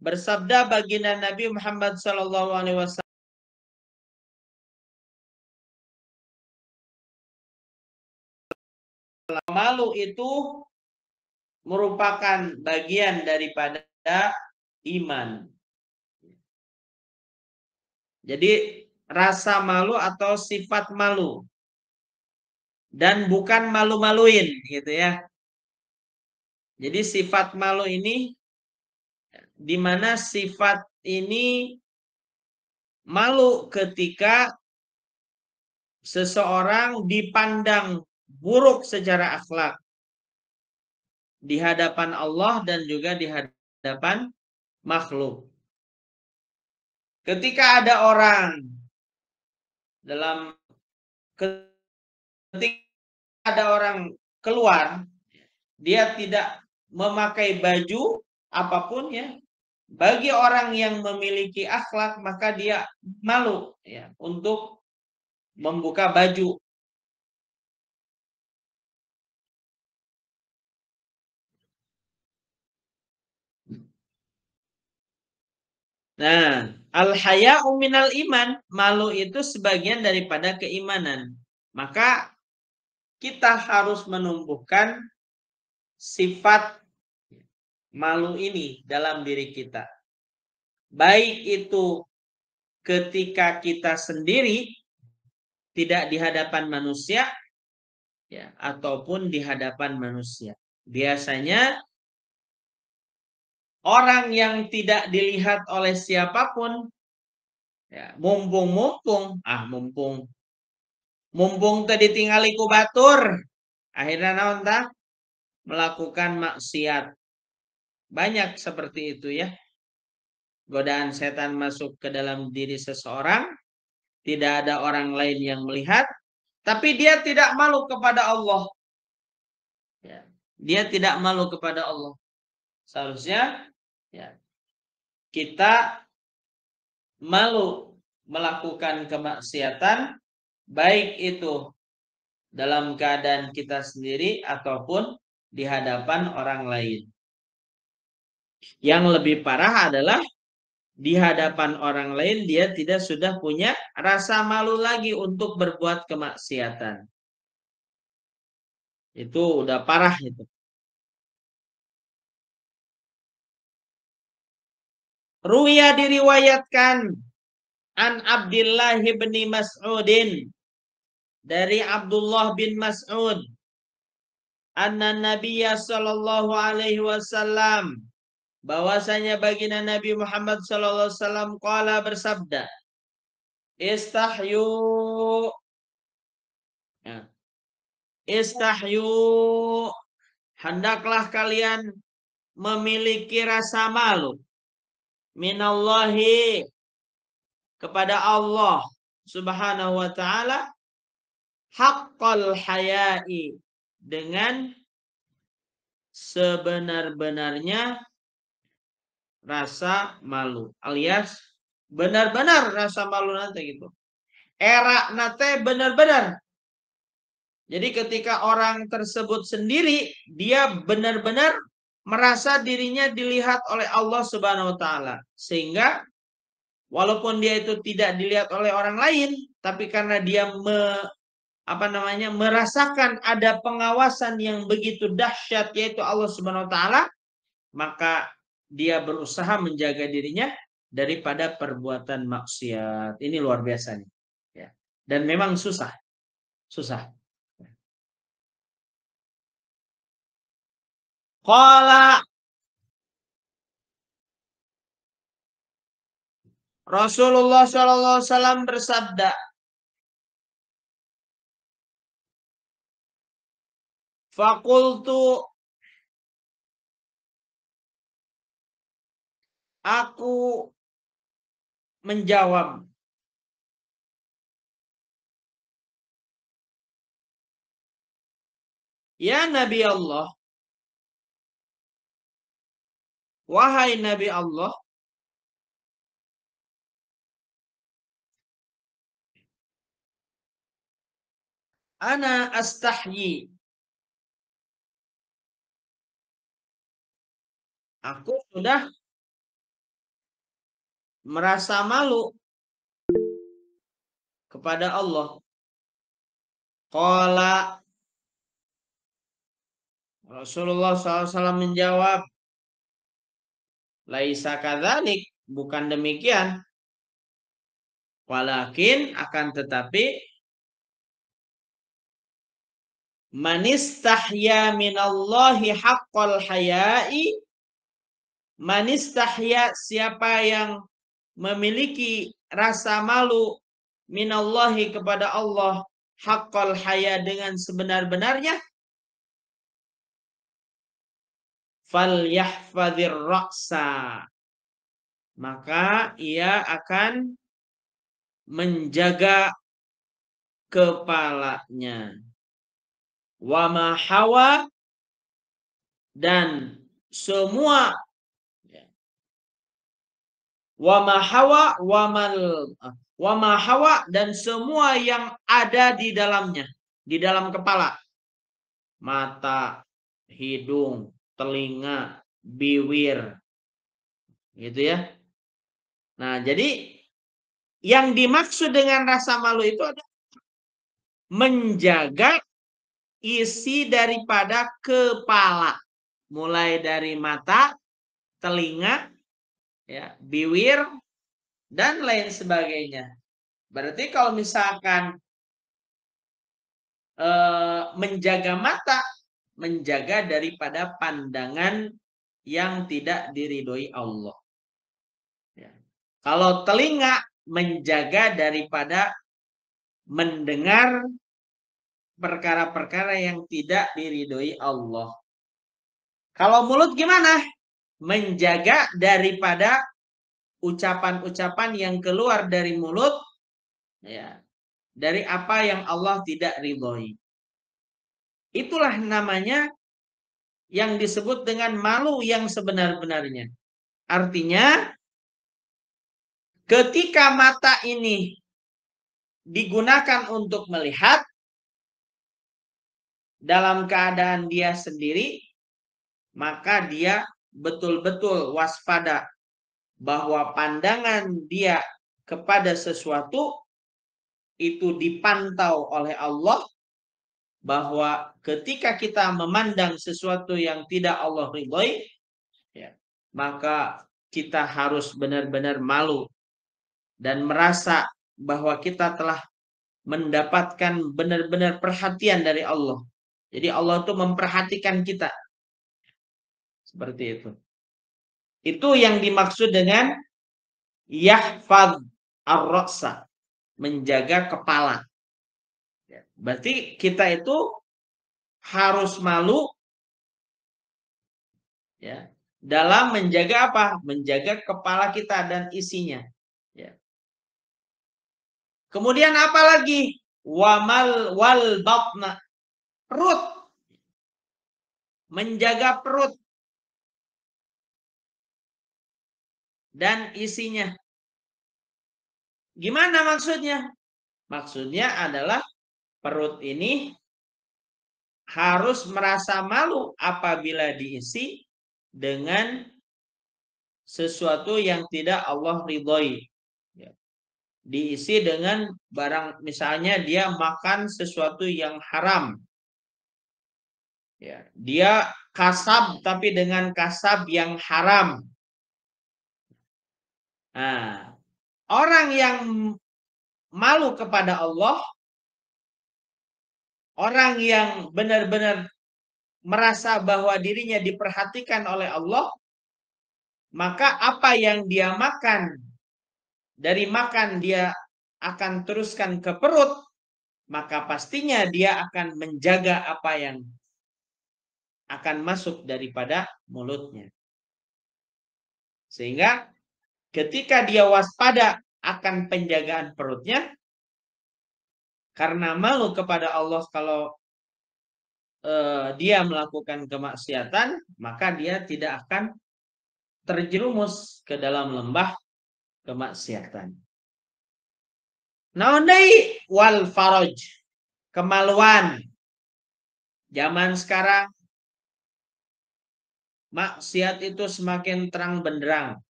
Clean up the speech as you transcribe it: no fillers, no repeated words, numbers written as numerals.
Bersabda baginda Nabi Muhammad SAW, malu itu merupakan bagian daripada iman. Jadi rasa malu atau sifat malu, dan bukan malu-maluin gitu ya. Jadi sifat malu ini, di mana sifat ini malu ketika seseorang dipandang buruk secara akhlak di hadapan Allah dan juga di hadapan makhluk. Ketika ada orang dalam ketika ada orang keluar, dia tidak memakai baju apapun ya. Bagi orang yang memiliki akhlak, maka dia malu ya untuk membuka baju. Nah, al-haya'u minal iman, malu itu sebagian daripada keimanan. Maka kita harus menumbuhkan sifat malu ini dalam diri kita. Baik itu ketika kita sendiri, tidak di hadapan manusia, ya, ataupun di hadapan manusia. Biasanya orang yang tidak dilihat oleh siapapun, ya, mumpung tadi tinggali ku batur, akhirnya naon tah melakukan maksiat. Banyak seperti itu ya. Godaan setan masuk ke dalam diri seseorang, tidak ada orang lain yang melihat, tapi dia tidak malu kepada Allah. Ya. Dia tidak malu kepada Allah. Seharusnya ya, kita malu melakukan kemaksiatan, baik itu dalam keadaan kita sendiri ataupun di hadapan orang lain. Yang lebih parah adalah di hadapan orang lain dia tidak sudah punya rasa malu lagi untuk berbuat kemaksiatan. Itu udah parah itu. Ruya diriwayatkan an Abdullah bin Mas'udin, dari Abdullah bin Mas'ud, anna Nabiya sallallahu alaihi wasallam, bahwasanya baginda Nabi Muhammad sallallahu alaihi wasallam qala, bersabda, istahyu, ya, istahyu, hendaklah kalian memiliki rasa malu, minallahi, kepada Allah subhanahu wa ta'ala, haqqal haya'i, dengan sebenar-benarnya rasa malu, alias benar-benar rasa malu nanti gitu. Era nate benar-benar. Jadi ketika orang tersebut sendiri, dia benar-benar merasa dirinya dilihat oleh Allah Subhanahu wa taala. Sehingga walaupun dia itu tidak dilihat oleh orang lain, tapi karena dia merasakan ada pengawasan yang begitu dahsyat, yaitu Allah Subhanahu wa taala, maka dia berusaha menjaga dirinya daripada perbuatan maksiat. Ini luar biasa nih. Ya. Dan memang susah. Qala, Rasulullah sallallahu alaihi wasallam bersabda, fakultu, aku menjawab, ya Nabi Allah, wahai Nabi Allah, ana astahyi, aku sudah merasa malu kepada Allah. Qala, Rasulullah SAW menjawab, laisa kadzalik, bukan demikian. Walakin, akan tetapi, manistahya minallahi haqqal haya'i, manistahya, siapa yang memiliki rasa malu minallahi kepada Allah, haqqal haya, dengan sebenar-benarnya, falyahfadhir ra'sa, maka ia akan menjaga kepalanya. Wa ma hawa, dan semua, wa ma hawa wa ma hawa, dan semua yang ada di dalamnya, di dalam kepala. Mata, hidung, telinga, bibir. Gitu ya. Nah, jadi yang dimaksud dengan rasa malu itu adalah menjaga isi daripada kepala, mulai dari mata, telinga, ya, bibir, dan lain sebagainya. Berarti kalau misalkan menjaga mata, menjaga daripada pandangan yang tidak diridhoi Allah. Ya. Kalau telinga, menjaga daripada mendengar perkara-perkara yang tidak diridhoi Allah. Kalau mulut gimana? Menjaga daripada ucapan-ucapan yang keluar dari mulut, ya, dari apa yang Allah tidak ridhoi. Itulah namanya yang disebut dengan malu yang sebenar-benarnya. Artinya, ketika mata ini digunakan untuk melihat dalam keadaan dia sendiri, maka dia betul-betul waspada bahwa pandangan dia kepada sesuatu itu dipantau oleh Allah, bahwa ketika kita memandang sesuatu yang tidak Allah ridhoi, ya, maka kita harus benar-benar malu dan merasa bahwa kita telah mendapatkan benar-benar perhatian dari Allah. Jadi Allah itu memperhatikan kita. Seperti itu. Itu yang dimaksud dengan yahfadz ar-ra'sa, menjaga kepala. Berarti kita itu harus malu, ya, dalam menjaga apa? Menjaga kepala kita dan isinya. Ya. Kemudian apa lagi? Wal batna, perut. Menjaga perut dan isinya. Gimana maksudnya? Maksudnya adalah perut ini harus merasa malu apabila diisi dengan sesuatu yang tidak Allah ridhoi. Ya. Diisi dengan barang, misalnya dia makan sesuatu yang haram. Ya. Dia kasab tapi dengan kasab yang haram. Nah, orang yang malu kepada Allah, orang yang benar-benar merasa bahwa dirinya diperhatikan oleh Allah, maka apa yang dia makan, dari makan dia akan teruskan ke perut, maka pastinya dia akan menjaga apa yang akan masuk daripada mulutnya. Sehingga ketika dia waspada akan penjagaan perutnya, karena malu kepada Allah kalau dia melakukan kemaksiatan, maka dia tidak akan terjerumus ke dalam lembah kemaksiatan. Naondai wal faraj, kemaluan. Zaman sekarang maksiat itu semakin terang benderang.